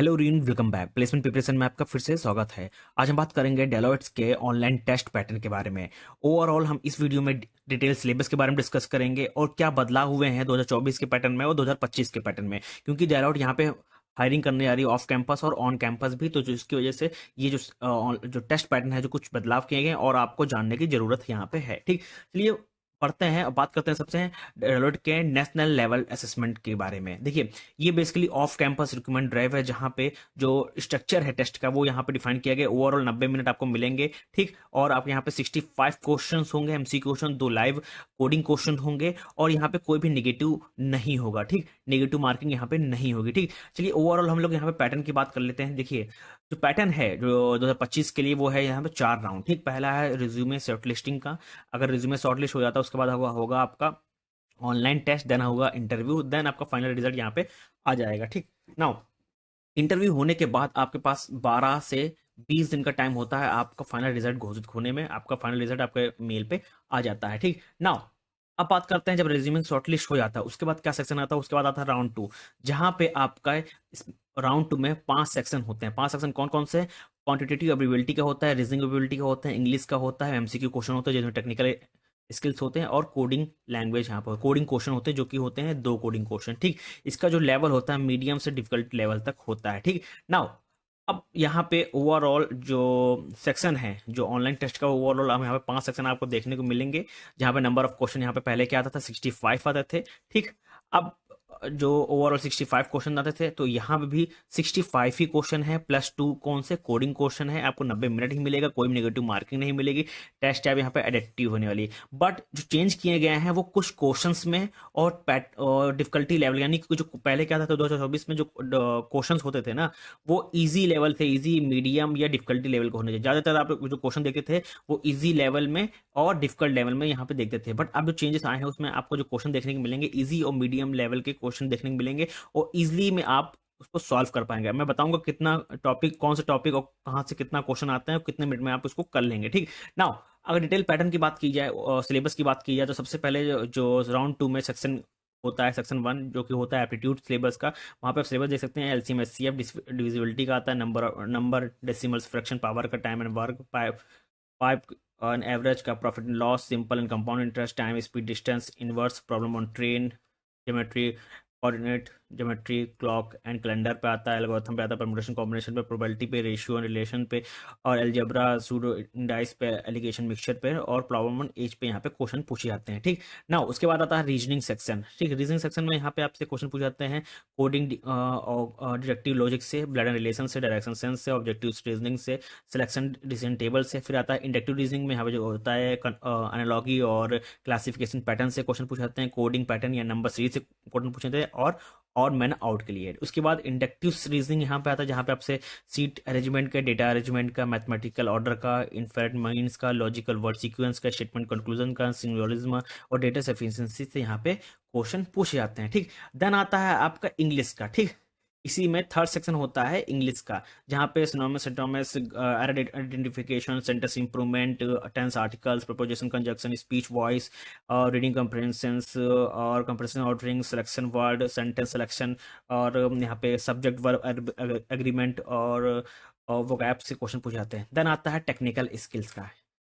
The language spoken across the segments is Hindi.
हेलो रीन, वेलकम बैक। प्लेसमेंट प्रिपरेशन में आपका फिर से स्वागत है। आज हम बात करेंगे डेलोइट्स के ऑनलाइन टेस्ट पैटर्न के बारे में। ओवरऑल हम इस वीडियो में डिटेल सिलेबस के बारे में डिस्कस करेंगे और क्या बदलाव हुए हैं 2024 के पैटर्न में और 2025 के पैटर्न में, क्योंकि डेलोइट यहाँ पे हायरिंग करने जा रही है ऑफ कैंपस और ऑन कैंपस भी, तो जिसकी वजह से ये जो टेस्ट पैटर्न है, जो कुछ बदलाव किए गए हैं और आपको जानने की जरूरत यहाँ पे है। ठीक, चलिए पढ़ते हैं और बात करते हैं सबसे डेलोइट के नेशनल लेवल असेसमेंट के बारे में। देखिए, ये basically off campus recruitment drive है, जहाँ पे जो स्ट्रक्चर है टेस्ट का वो यहाँ पे डिफाइन किया गया। ओवरऑल 90 मिनट आपको मिलेंगे, ठीक। और आप यहाँ पे 65 क्वेश्चंस होंगे, MC question, 2 live coding question होंगे और यहाँ पे कोई भी नेगेटिव नहीं होगा, ठीक। नेगेटिव मार्किंग यहाँ पे नहीं होगी, ठीक। चलिए ओवरऑल हम लोग यहाँ पे पैटर्न की बात कर लेते हैं। देखिए, जो पैटर्न है जो 2025 के लिए वो है यहाँ पे 4 राउंड, ठीक। पहला है रिज्यूमे शॉर्टलिस्टिंग का। अगर रिज्यूमे शॉर्टलिस्ट हो जाता है उसके बाद होगा आपका ऑनलाइन टेस्ट, देन होगा इंटरव्यू, देन आपका फाइनल रिजल्ट यहाँ पे आ जाएगा, ठीक। नाउ इंटरव्यू होने के बाद आपके पास 12 से 20 दिन का टाइम होता है आपका फाइनल रिजल्ट घोषित होने में। आपका फाइनल रिजल्ट आपके मेल पे आ जाता है, ठीक। नाउ अब बात करते हैं, जब रेज्यूमे शॉर्टलिस्ट हो जाता है उसके बाद क्या सेक्शन आता है। उसके बाद आता है राउंड 2, जहां पे आपका राउंड 2 में 5 सेक्शन होते हैं। 5 सेक्शन कौन कौन से? क्वांटिटेटिव एबिलिटी का होता है, रीजनिंग एबिलिटी का होता है, इंग्लिश का होता है, एमसीक्यू क्वेश्चन होता है जिसमें टेक्निकल स्किल्स होते हैं, और कोडिंग लैंग्वेज, यहाँ पर कोडिंग क्वेश्चन होते हैं जो कि होते हैं 2 कोडिंग क्वेश्चन, ठीक। इसका जो लेवल होता है मीडियम से डिफिकल्ट लेवल तक होता है, ठीक। नाउ अब यहाँ पे ओवरऑल जो सेक्शन है, जो ऑनलाइन टेस्ट का ओवरऑल हम यहाँ पे 5 सेक्शन आपको देखने को मिलेंगे, जहाँ पे नंबर ऑफ क्वेश्चन यहाँ पे पहले क्या आता था 65 आते थे, ठीक। अब जो ओवरऑल 65 क्वेश्चन आते थे, तो यहाँ पे भी 65 ही क्वेश्चन है प्लस 2 कौन से कोडिंग क्वेश्चन है। आपको 90 मिनट ही मिलेगा, कोई नेगेटिव मार्किंग नहीं मिलेगी। टेस्ट टैब यहाँ पे एडिक्टिव होने वाली है। बट जो चेंज किए गए हैं वो कुछ क्वेश्चंस में और डिफिकल्टी लेवल, यानी कि जो पहले क्या था 2024 में जो क्वेश्चन होते थे ना, वो इजी लेवल थे, इजी मीडियम या डिफिकल्टी लेवल के होने चाहिए। ज्यादातर आप जो क्वेश्चन देखते थे वो इजी लेवल में और डिफिकल्ट लेवल में यहाँ पे देखते थे। बट अब जो चेंजेस आए हैं उसमें आपको जो क्वेश्चन देखने को मिलेंगे इजी और मीडियम लेवल के क्वेश्चन देखने को मिलेंगे, और इजीली में आप उसको सॉल्व कर पाएंगे। मैं बताऊंगा कितना टॉपिक, कौन से टॉपिक और कहाँ से कितना क्वेश्चन आते हैं और कितने मिनट में आप उसको कर लेंगे, ठीक। नाउ अगर डिटेल पैटर्न की बात की जाए और सिलेबस की बात की जाए, तो सबसे पहले जो राउंड 2 में सेक्शन होता है, सेक्शन 1 जो कि होता है एप्टीट्यूड सिलेबस का, वहाँ पे आप सिलेबस देख सकते हैं। एलसीएम एचसीएफ डिविजिबिलिटी का आता है, नंबर डेसिमल्स, फ्रैक्शन, पावर का, time and work, pipe on average का, profit and loss, simple and compound interest, time speed distance, inverse, problem on train, geometry, coordinate geometry, clock and calendar पे आता है, एल्गोरिथम पे आता है, परमुटेशन कॉम्बिनेशन पे, प्रोबेबिलिटी पे, रेशियो एंड रिलेशन पे, और अलजेब्रा, सूडो इंडाइस पे, एलिगेशन मिक्सचर पे, और प्रॉब्लम ऑन एज पे यहाँ पे क्वेश्चन पूछे जाते हैं, ठीक। ना उसके बाद आता है रीजनिंग सेक्शन, ठीक। रीजनिंग सेक्शन में यहाँ पे आपसे क्वेश्चन पूछे जाते हैं कोडिंग, डिडक्टिव लॉजिक से, ब्लड एंड रिलेशन से, डायरेक्शन सेंस से, ऑब्जेक्टिव रीजनिंग से, सिलेक्शन डिसीजन टेबल से। फिर आता है इंडक्टिव रीजनिंग में यहाँ पे जो होता है एनालॉगी और क्लासिफिकेशन पैटर्न से क्वेश्चन पूछे जाते हैं, कोडिंग पैटर्न या नंबर सीरीज से क्वेश्चन पूछे जाते हैं, और मैन आउट के लिए। उसके बाद इंडक्टिव रीजनिंग यहाँ पे आता है, जहाँ पे आपसे सीट अरेंजमेंट का, डेटा अरेंजमेंट का, मैथमेटिकल ऑर्डर का, इनफेरेंट मीन्स का, लॉजिकल वर्ड सीक्वेंस का, स्टेटमेंट कंक्लूजन का, सिंगुलरिज्म और डेटा सफिशिएंसी से यहाँ पे क्वेश्चन पूछे जाते हैं, ठीक। देन आता है आपका इंग्लिश का, ठीक। इसी में थर्ड सेक्शन होता है इंग्लिश का, जहाँ पे synonyms, antonyms, identification, sentence improvement, tenses, articles, preposition, conjunction, speech, voice, reading comprehensions और compression, ordering, selection word, sentence selection, और यहाँ पे सब्जेक्ट वर्ब एग्रीमेंट और वोकैब से क्वेश्चन पूछे जाते हैं। देन आता है टेक्निकल स्किल्स का।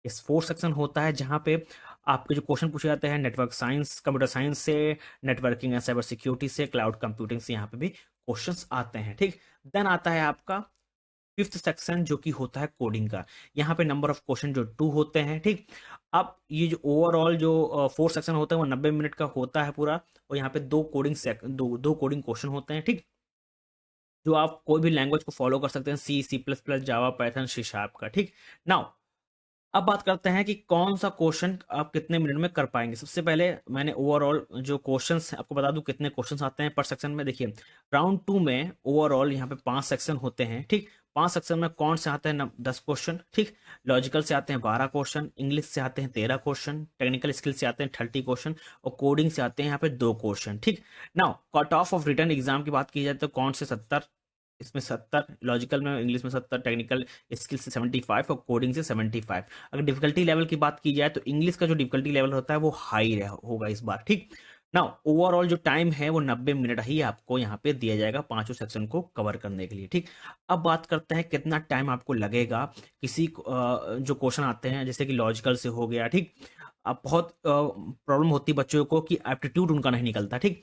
इस फोर्थ सेक्शन होता है जहाँ पे आपके जो क्वेश्चन पूछे जाते हैं नेटवर्क साइंस, कंप्यूटर साइंस से, नेटवर्किंग एंड साइबर सिक्योरिटी से, क्लाउड कंप्यूटिंग से यहाँ पे भी क्वेश्चंस आते हैं, ठीक। देन आता है आपका फिफ्थ सेक्शन जो कि होता है कोडिंग का। यहाँ पे नंबर ऑफ क्वेश्चन जो 2 होते हैं, ठीक। अब ये जो ओवरऑल जो फोर्थ सेक्शन होता है वो 90 मिनट का होता है पूरा, और यहाँ पे दो कोडिंग क्वेश्चन होते हैं, ठीक। जो आप कोई भी लैंग्वेज को फॉलो कर सकते हैं, सी, सी प्लस प्लस, जावा, पाइथन, सी शार्प का, ठीक। नाउ अब बात करते हैं कि कौन सा क्वेश्चन आप कितने मिनट में कर पाएंगे। सबसे पहले मैंने ओवरऑल जो क्वेश्चंस आपको बता दूं कितने क्वेश्चंस आते हैं पर सेक्शन में। देखिए, राउंड 2 में ओवरऑल यहाँ पे 5 सेक्शन होते हैं, ठीक। 5 सेक्शन में कौन से आते हैं 10 क्वेश्चन, ठीक। लॉजिकल से आते हैं 12 क्वेश्चन, इंग्लिश से आते हैं 13 क्वेश्चन, टेक्निकल स्किल से आते हैं 30 क्वेश्चन, और कोडिंग से आते हैं यहाँ पे 2 क्वेश्चन, ठीक। Now cut off of return exam की बात की जाए तो कौन से 70, इसमें 70 लॉजिकल में, इंग्लिश में 70, टेक्निकल स्किल से 75 और कोडिंग से 75। अगर डिफिकल्टी लेवल की बात की जाए तो इंग्लिश का जो डिफिकल्टी लेवल होता है वो हाई होगा इस बार, ठीक। ना ओवरऑल जो टाइम है वो 90 मिनट ही आपको यहाँ पे दिया जाएगा पांचों सेक्शन को कवर करने के लिए, ठीक। अब बात करते हैं कितना टाइम आपको लगेगा जो क्वेश्चन आते हैं जैसे कि लॉजिकल से हो गया, ठीक। अब बहुत प्रॉब्लम होती है बच्चों को कि एप्टीट्यूड उनका नहीं निकलता, ठीक।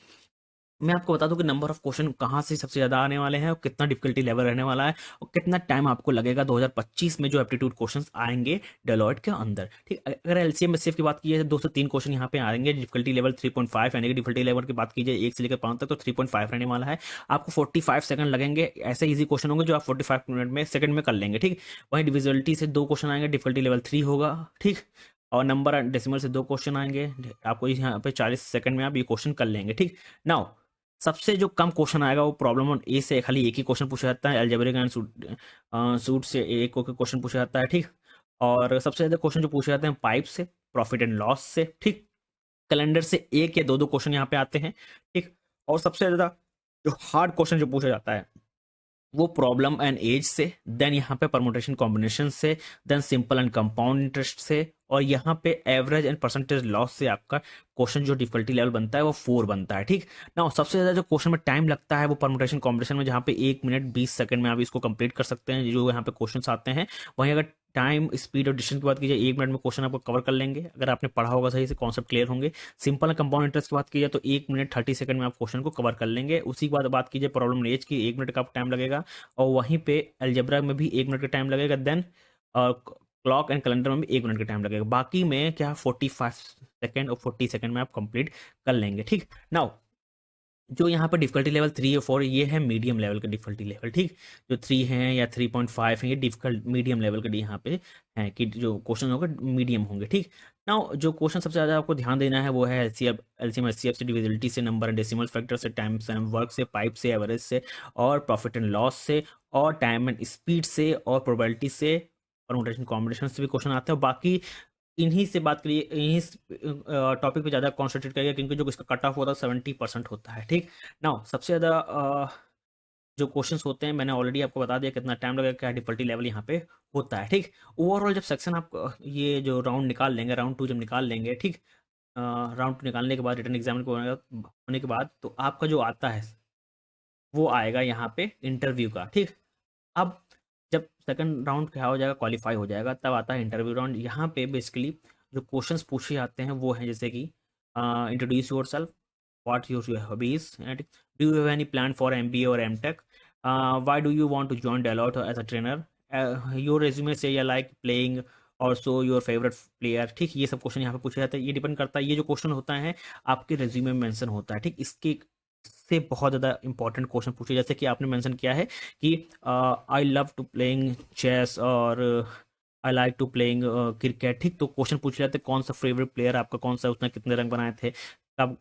मैं आपको बता दूं कि नंबर ऑफ क्वेश्चन कहाँ से सबसे ज़्यादा आने वाले हैं और कितना डिफिकल्टी लेवल रहने वाला है और कितना टाइम आपको लगेगा 2025 में जो एप्टीट्यूड क्वेश्चंस आएंगे डेलॉयट के अंदर, ठीक। अगर एलसीएम एचसीएफ की बात की जाए तो 2 से 3 क्वेश्चन यहाँ पे आएंगे, डिफिकल्टी लेवल 3.5, यानी कि डिफिकल्टी लेवल की बात की जाए 1 से लेकर 5 तक तो 3.5 रहने वाला है। आपको 45 सेकंड लगेंगे, ऐसे इजी क्वेश्चन होंगे जो आप 45 मिनट में सेकंड में कर लेंगे, ठीक। वहीं डिविजिबिलिटी से 2 क्वेश्चन आएंगे, डिफिकल्टी लेवल 3 होगा, ठीक। और नंबर डेसिमल से 2 क्वेश्चन आएंगे, आपको यहाँ पे 40 सेकंड में आप ये क्वेश्चन कर लेंगे, ठीक। नाउ सबसे जो कम क्वेश्चन आएगा वो प्रॉब्लम ऑन ए से खाली एक ही क्वेश्चन पूछा जाता है, अलजेब्रिक एंड सूट से एक क्वेश्चन पूछा जाता है, ठीक। और सबसे ज़्यादा क्वेश्चन जो पूछे जाते हैं पाइप से, प्रॉफिट एंड लॉस से, ठीक। कैलेंडर से एक या दो क्वेश्चन यहाँ पे आते हैं, ठीक। और सबसे ज़्यादा जो हार्ड क्वेश्चन जो पूछा जाता है वो प्रॉब्लम एंड एज से, देन यहाँ पे परमुटेशन कॉम्बिनेशन से, then simple and compound interest से, और यहाँ पे एवरेज एंड परसेंटेज लॉस से आपका क्वेश्चन जो डिफिकल्टी लेवल बनता है वो 4 बनता है, ठीक ना। सबसे ज्यादा जो क्वेश्चन में टाइम लगता है वो परमुटेशन कॉम्बिनेशन में, जहाँ पे 1 मिनट 20 सेकंड में आप इसको कंप्लीट कर सकते हैं जो यहाँ पे क्वेश्चन आते हैं। वहीं अगर टाइम स्पीड और डिस्टेंस की बात की जाए 1 मिनट में क्वेश्चन आपको कवर कर लेंगे अगर आपने पढ़ा होगा सही से, कॉन्सेप्ट क्लियर होंगे। सिंपल एंड कंपाउंड इंटरेस्ट की बात की जाए तो 1 मिनट 30 सेकंड में आप क्वेश्चन को कवर कर लेंगे। उसी के बाद बात कीजिए प्रॉब्लम एज की, 1 मिनट का टाइम लगेगा, और वहीं पे अलजेब्रा में भी 1 मिनट का टाइम लगेगा, देन क्लॉक एंड कैलेंडर में भी 1 मिनट का टाइम लगेगा। बाकी में क्या 45 सेकंड और 40 सेकंड में आप कंप्लीट कर लेंगे, ठीक। नाउ जो यहाँ पर डिफिकल्टी लेवल 3 और 4 ये है मीडियम लेवल का डिफिकल्टी लेवल, ठीक। जो 3 हैं या 3.5 हैं ये डिफिकल्ट मीडियम लेवल के यहाँ पे हैं कि जो क्वेश्चन होगा मीडियम होंगे, ठीक। नाउ जो क्वेश्चन सबसे ज़्यादा आपको ध्यान देना है वो है एलसीएम एचसीएफ से, डिविजिबिलिटी से, नंबर एंड डेसिमल फैक्टर से, टाइम एंड वर्क से, पाइप से, एवरेज से, और प्रॉफिट एंड लॉस से, और टाइम एंड स्पीड से, और प्रोबेबिलिटी से, परमुटेशन कॉम्बिनेशन से भी क्वेश्चन आते हैं। और बाकी इन्हीं से बात करिए, इन्हीं टॉपिक पे ज़्यादा कॉन्सेंट्रेट करिए क्योंकि जो इसका कट ऑफ होता है 70% होता है, ठीक। नाउ सबसे ज़्यादा जो क्वेश्चंस होते हैं मैंने ऑलरेडी आपको बता दिया कितना टाइम लगेगा, क्या डिफिकल्टी लेवल यहाँ पे होता है, ठीक। ओवरऑल जब सेक्शन आप ये जो राउंड निकाल लेंगे, राउंड 2 जब निकाल लेंगे, ठीक। राउंड 2 निकालने के बाद रिटर्न एग्जाम को होने के बाद तो आपका जो आता है वो आएगा यहाँ पे इंटरव्यू का, ठीक। अब जब सेकंड राउंड क्या हो जाएगा, क्वालिफाई हो जाएगा, तब आता है इंटरव्यू राउंड। यहाँ पे बेसिकली जो क्वेश्चंस पूछे जाते हैं वो हैं जैसे कि introduce yourself, what your hobbies, and do you have any plan for MBA और MTech, why do you want to join Deloitte as a trainer, your resume से या लाइक प्लेइंग और सो योर फेवरेट प्लेयर, ठीक। ये सब क्वेश्चन यहाँ पे पूछे जाते हैं। ये डिपेंड करता है, ये जो क्वेश्चन होता है आपके रेज्यूमे में मेंशन होता है, ठीक। इसके से बहुत ज़्यादा इंपॉर्टेंट क्वेश्चन पूछे जैसे कि आपने मेंशन किया है कि I love to playing chess और I like to playing cricket, ठीक। तो क्वेश्चन पूछे जाते हैं कौन सा फेवरेट प्लेयर आपका कौन सा, उसने कितने रन बनाए थे, कब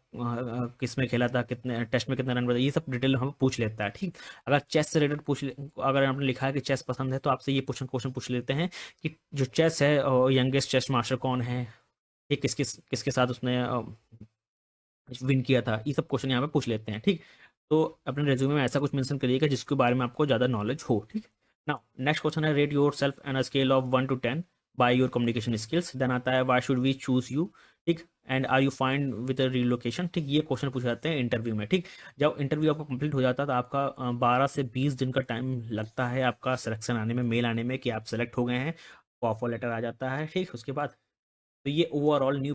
किस में खेला था, कितने टेस्ट में कितने रन बनाए, ये सब डिटेल हम पूछ लेता है, ठीक। अगर चेस से रिलेटेड अगर आपने लिखा है कि चेस पसंद है तो आपसे ये क्वेश्चन पूछ लेते हैं कि जो चेस है यंगेस्ट चेस मास्टर कौन है, ये किसके साथ उसने विन किया था, ये सब क्वेश्चन यहाँ पे पूछ लेते हैं, ठीक। तो अपने रेज्यूमे में ऐसा कुछ मेंशन करिएगा जिसके बारे में आपको ज़्यादा नॉलेज हो, ठीक। नाउ नेक्स्ट क्वेश्चन है rate yourself an a scale of 1 to 10 by your communication skills, then आता है why should we choose you, ठीक। And are you fine with relocation, ठीक। ये क्वेश्चन पूछे जाते हैं इंटरव्यू में, ठीक। जब इंटरव्यू आपका कंप्लीट हो जाता है तो आपका 12 से 20 दिन का टाइम लगता है आपका सिलेक्शन आने में, मेल आने में कि आप सेलेक्ट हो गए हैं, ऑफर लेटर आ जाता है, ठीक। उसके बाद तो ये ओवरऑल न्यू